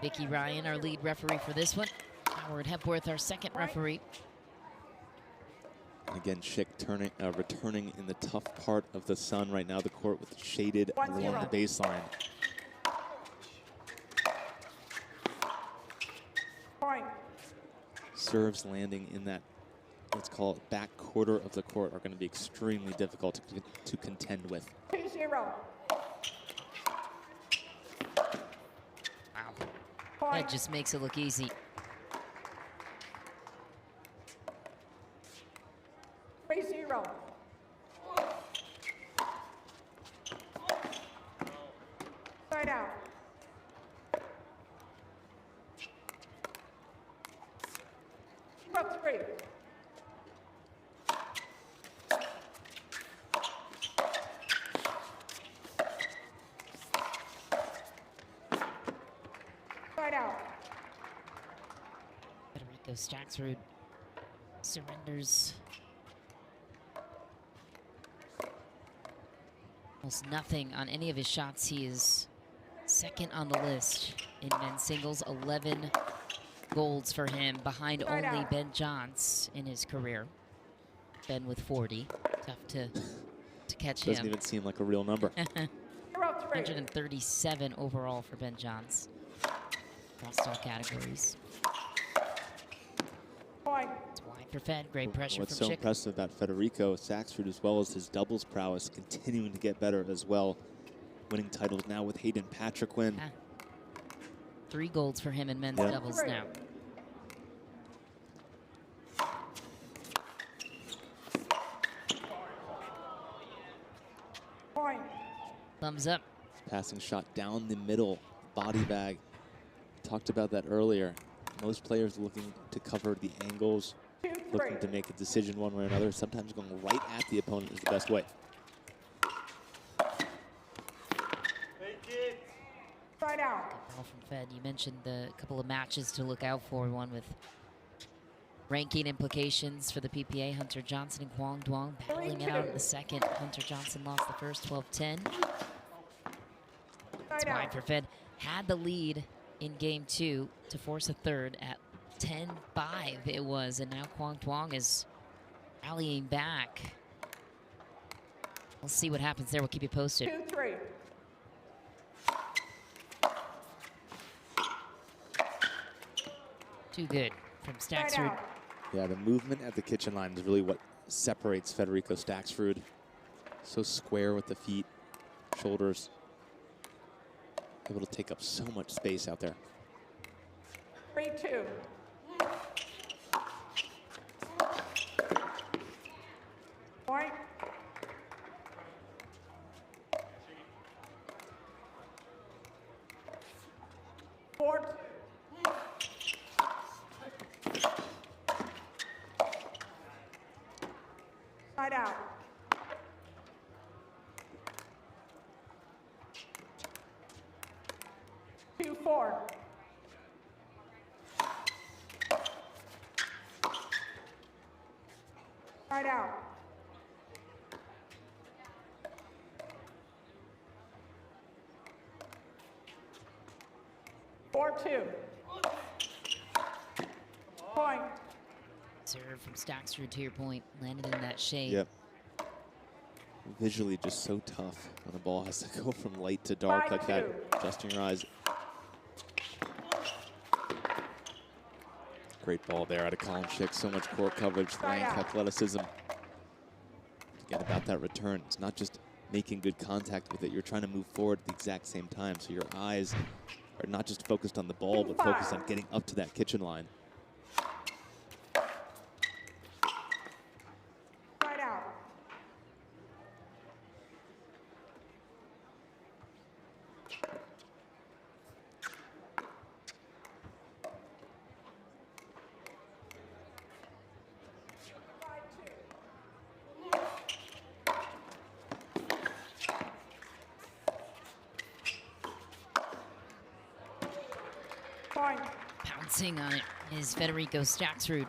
Vicky Ryan, our lead referee for this one. Howard Hepworth, our second referee. Again, Shick returning in the tough part of the sun right now. The court with shaded along the baseline. Serves landing in that, let's call it, back quarter of the court are going to be extremely difficult to contend with. 2-0. Wow. That just makes it look easy. 3-0. Side out. About 3. Side out. Federico Staksrud surrenders almost nothing on any of his shots. He is second on the list in men's singles. 11 golds for him, behind only Ben Johns in his career. Ben with 40. Tough to catch him. Doesn't even seem like a real number. 137 overall for Ben Johns across all categories. It's wide for Fed. Great pressure What's from so Shick. impressive about Federico Staksrud, as well as his doubles prowess, continuing to get better as well. Winning titles now with Hayden Patriquin. 3 golds for him in men's doubles now. Thumbs up. Passing shot down the middle, body bag. Talked about that earlier. Most players looking to cover the angles, looking to make a decision one way or another. Sometimes going right at the opponent is the best way. Side out. Good ball from Fed. You mentioned the couple of matches to look out for. One with ranking implications for the PPA. Hunter Johnson and Kwong Duong battling it out in the second. Hunter Johnson lost the first 12-10. It's wide for Fed. Had the lead in game 2 to force a third at 10-5 it was. And now Kwong Duong is rallying back. We'll see what happens there. We'll keep you posted. 2-3. Too good from Staksrud. Yeah, the movement at the kitchen line is really what separates Federico Staksrud. So square with the feet, shoulders. Able to take up so much space out there. 3-2. Point. Four. Side out. Two, 4. Side out. 4-2. Point. Serve from Staksrud, to your point, landed in that shade. Yep. Visually just so tough when the ball has to go from light to dark like that. Adjusting your eyes. Great ball there out of Collin Shick. So much court coverage, length, athleticism. Again, about that return, it's not just making good contact with it. You're trying to move forward at the exact same time. So your eyes are not just focused on the ball, but focused on getting up to that kitchen line. Side out. Pouncing on it is Federico Staksrud.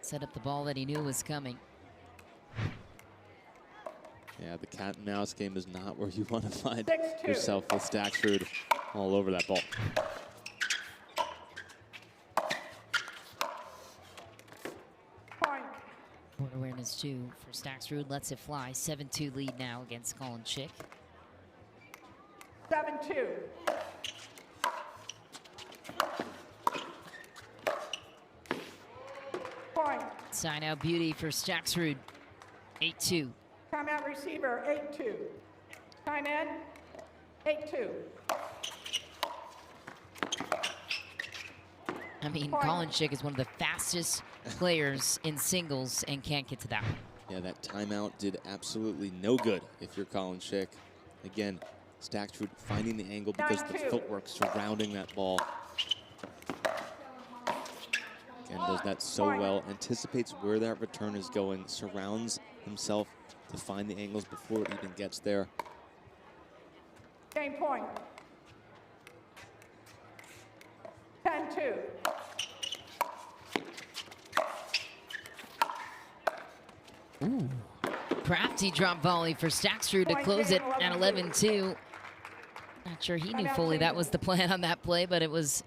Set up the ball that he knew was coming. Yeah, the cat and mouse game is not where you want to find yourself with Staksrud all over that ball. 6-2 for Staksrud. Lets it fly. 7-2 lead now against Collin Shick. 7-2. Point. Sign out beauty for Staksrud. 8-2. Timeout receiver, 8-2. Time in, 8-2. I mean, Point. Collin Shick is one of the fastest players in singles and can't get to that one. Yeah, that timeout did absolutely no good if you're Collin Shick. Again, Staksrud finding the angle because of the 9-2. footwork surrounding that ball. Again, does that so well, anticipates where that return is going, surrounds himself to find the angles before it even gets there. Game point. 10-2. Ooh. Crafty drop volley for Staksrud to Point close it game, at 11-2. 11-2. Not sure he knew fully that was the plan on that play, but it was.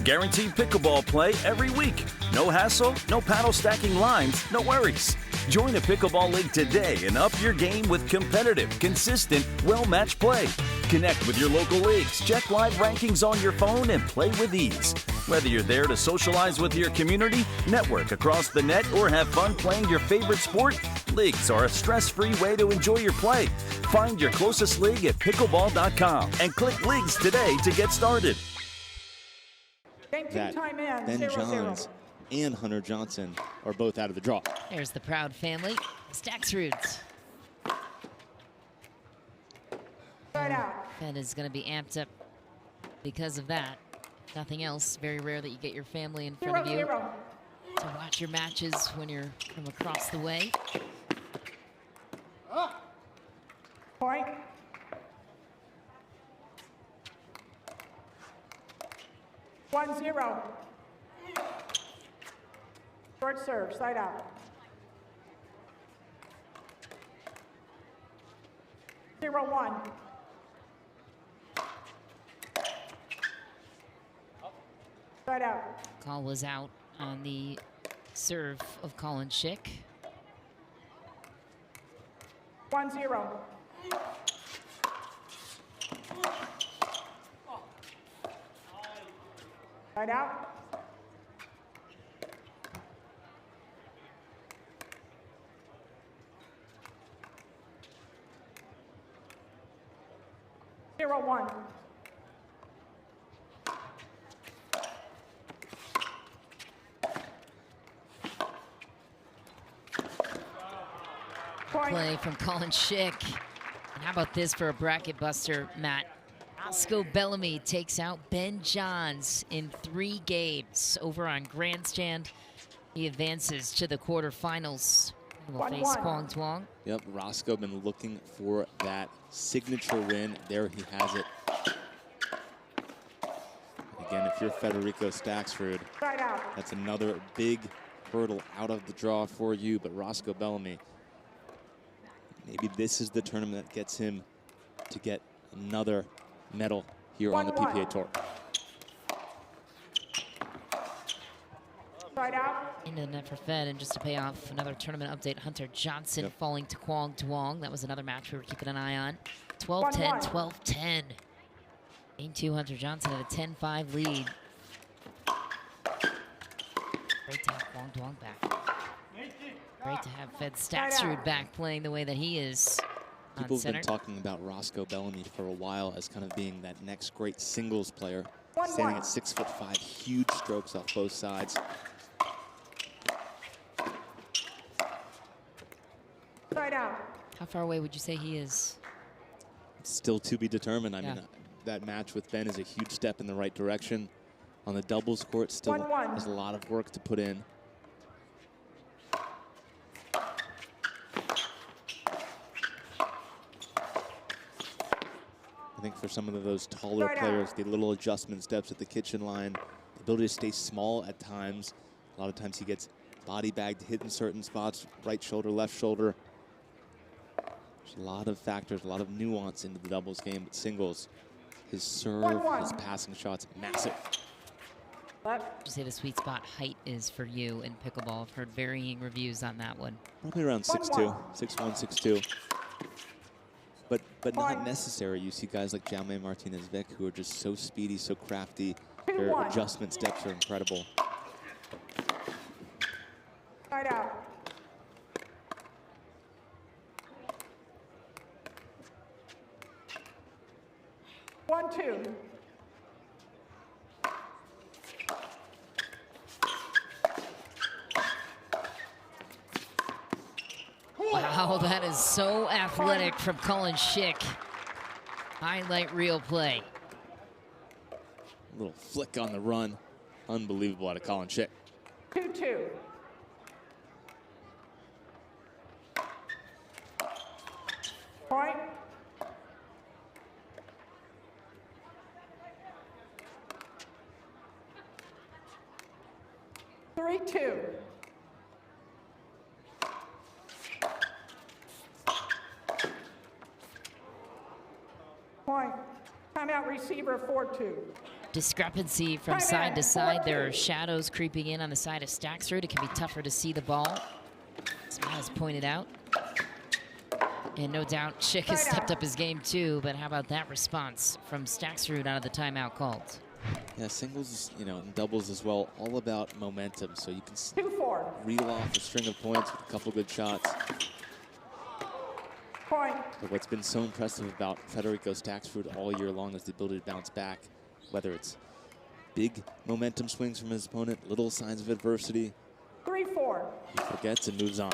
Guaranteed pickleball play every week. No hassle, no paddle stacking lines, no worries. Join a pickleball league today and up your game with competitive, consistent, well-matched play. Connect with your local leagues, check live rankings on your phone, and play with ease. Whether you're there to socialize with your community, network across the net, or have fun playing your favorite sport, leagues are a stress-free way to enjoy your play. Find your closest league at pickleball.com and click leagues today to get started. Game two, That time in, Ben 0-0. Johns and Hunter Johnson are both out of the draw. There's the proud family. Staksrud. Side out. Fed is going to be amped up because of that. Nothing else. Very rare that you get your family in front of you 0-0. to watch your matches when you're from across the way. Point. One zero. Short serve, side out. 0-1. Side out. Call was out on the serve of Collin Shick. 1-0. Side out. Zero one. Point. Play from Collin Shick. And how about this for a bracket buster, Matt? Roscoe Bellamy takes out Ben Johns in 3 games over on Grandstand. He advances to the quarterfinals. He will face 1-1. Kwong Tuong. Yep, Roscoe been looking for that signature win. There he has it. Again, if you're Federico Staksrud, Side out. that's another big hurdle out of the draw for you. But Roscoe Bellamy, maybe this is the tournament that gets him to get another medal here on the 1-1. PPA Tour. Side out. Into the net for Fed, and just to pay off another tournament update, Hunter Johnson Yep. falling to Kwong Tuong. That was another match we were keeping an eye on. 12-10, 1-1. 12-10. Game 2, Hunter Johnson at a 10-5 lead. Great to have Kwong Tuong back. Great to have Fed Staksrud back playing the way that he is on People have center. been talking about Roscoe Bellamy for a while as kind of being that next great singles player. 1-1. Standing at 6'5", huge strokes off both sides. Side out. How far away would you say he is? Still to be determined. I Yeah. mean, that match with Ben is a huge step in the right direction. On the doubles court, still 1-1. has a lot of work to put in. I think for some of those taller Right out. players, the little adjustment steps at the kitchen line, the ability to stay small at times. A lot of times he gets body bagged, hit in certain spots, right shoulder, left shoulder. There's a lot of factors, a lot of nuance into the doubles game, but singles, his serve, 1-1. his passing shots, massive. Left. You say the sweet spot height is for you in pickleball. I've heard varying reviews on that one. Probably around 6'2", 6'1", 6'2". But not Point. necessary. You see guys like Jaume Martinez-Vic who are just so speedy, so crafty. 2-1. Their adjustment steps are incredible. Side out. One, two. Wow, that is so athletic from Collin Shick. Highlight reel play. A little flick on the run. Unbelievable out of Collin Shick. 2-2. Point. Three, two. Point. Timeout receiver 4-2. Discrepancy from Timeout, side to side. There are 4-2. shadows creeping in on the side of Staksrud. It can be tougher to see the ball, as Matt has pointed out. And no doubt Shick has stepped up his game too, but how about that response from Staksrud out of the timeout called? Yeah, singles, you know, and doubles as well, all about momentum. So you can 2-4. reel off a string of points with a couple good shots. Point. But what's been so impressive about Federico Staksrud all year long is the ability to bounce back, whether it's big momentum swings from his opponent, little signs of adversity. 3-4. He forgets and moves on.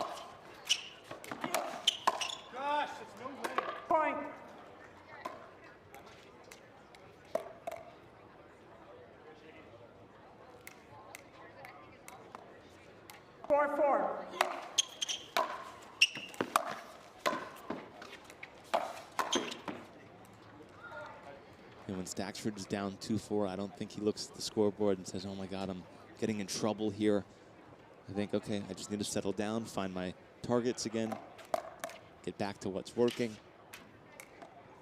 Point. Four. And when Staksrud is down 2-4, I don't think he looks at the scoreboard and says, oh my God, I'm getting in trouble here. I think, okay, I just need to settle down, find my targets again, get back to what's working.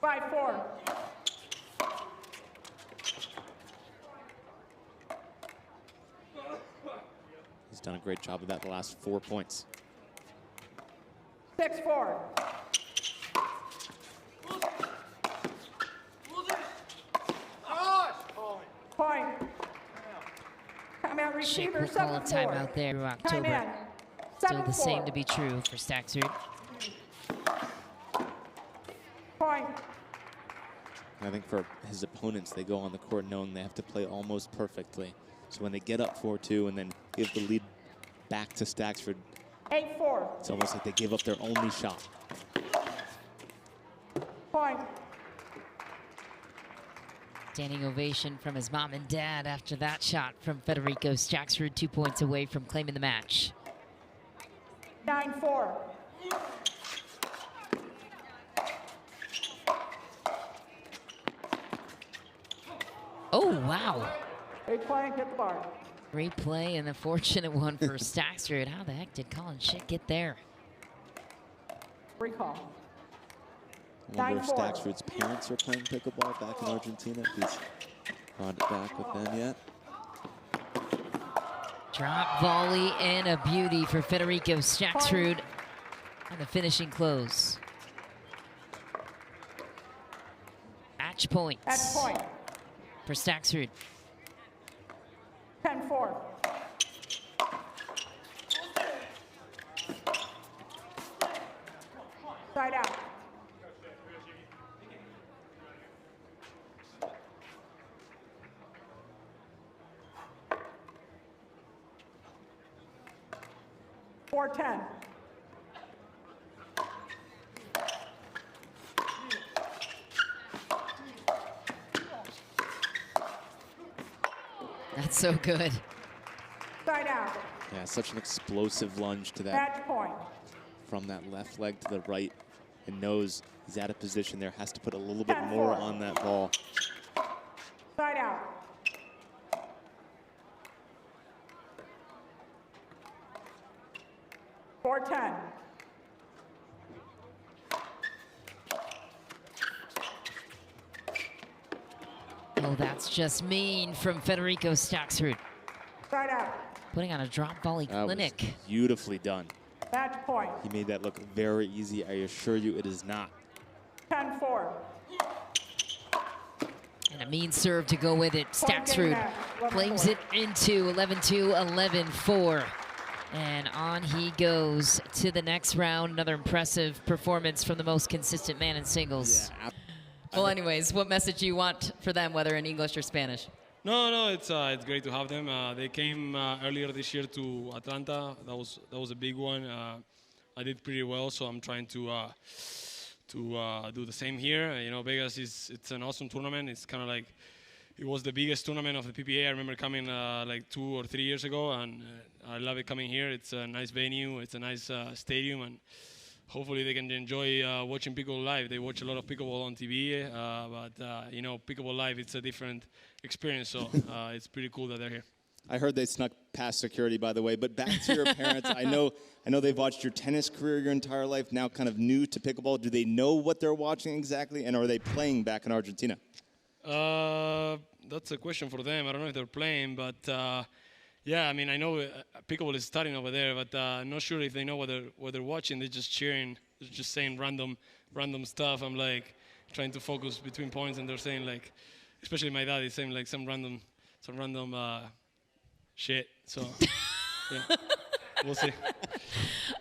5-4. He's done a great job of that the last 4 points. 6-4. Point. Timeout Shick receiver will call a 7-4. timeout there through October. Timeout. Still the same 7-4. to be true for Staksrud. Point. I think for his opponents, they go on the court knowing they have to play almost perfectly. So when they get up 4-2 and then give the lead back to Staksrud, 8-4. it's almost like they gave up their only shot. Point. Standing ovation from his mom and dad after that shot from Federico Staksrud, 2 points away from claiming the match. 9-4. Oh, wow. Great play and hit the bar. Great play and a fortunate one for Staksrud. How the heck did Collin Shick get there? Recall. I wonder if 9-4. Staksrud's parents are playing pickleball back in Argentina, if he's brought it back with them yet. Drop volley and a beauty for Federico Staksrud on the finishing close. Match points At point. for Staksrud. 10-4. Side out. Four 10. That's so good. Side out. Yeah, such an explosive lunge to that, Match point. from that left leg to the right, and knows he's out of position there, has to put a little bit more 10-4. on that ball. Side out. Four 10. Oh, that's just mean from Federico Staksrud. Side out. Putting on a drop volley That clinic. was beautifully done. Match point. He made that look very easy. I assure you it is not. 10-4. And a mean serve to go with it. Staksrud claims it into 11-2, 11-4. And on he goes to the next round. Another impressive performance from the most consistent man in singles. Yeah. Well, anyways, what message do you want for them, whether in English or Spanish? No, it's great to have them. They came earlier this year to Atlanta. That was a big one. I did pretty well, so I'm trying to do the same here. You know, Vegas it's an awesome tournament. It's kind of like it was the biggest tournament of the PPA. I remember coming like 2 or 3 years ago, and I love it coming here. It's a nice venue. It's a nice stadium, and hopefully they can enjoy watching pickleball live. They watch a lot of pickleball on TV, but you know, pickleball live, it's a different experience. So it's pretty cool that they're here. I heard they snuck past security, by the way. But back to your parents, I know they've watched your tennis career your entire life. Now, kind of new to pickleball. Do they know what they're watching exactly, and are they playing back in Argentina? That's a question for them. I don't know if they're playing, but yeah, I mean, I know pickleball is starting over there, but I'm not sure if they know what they're watching. They're just cheering. They're just saying random stuff. I'm like trying to focus between points, and they're saying like, especially my dad is saying like some random shit. So yeah, we'll see.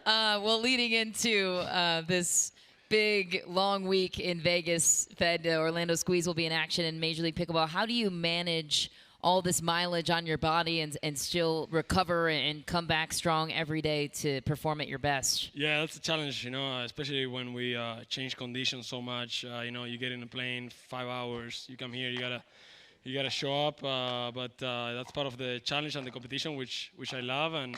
Well, leading into this big, long week in Vegas, Fed, Orlando Squeeze will be in action in Major League Pickleball. How do you manage all this mileage on your body and still recover and come back strong every day to perform at your best? Yeah, that's a challenge, you know, especially when we change conditions so much. You know, you get in a plane 5 hours, you come here, you gotta show up, but that's part of the challenge and the competition, which I love. And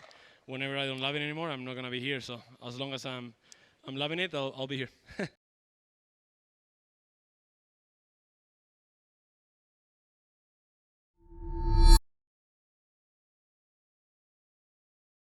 whenever I don't love it anymore, I'm not gonna be here. So as long as I'm loving it, I'll be here.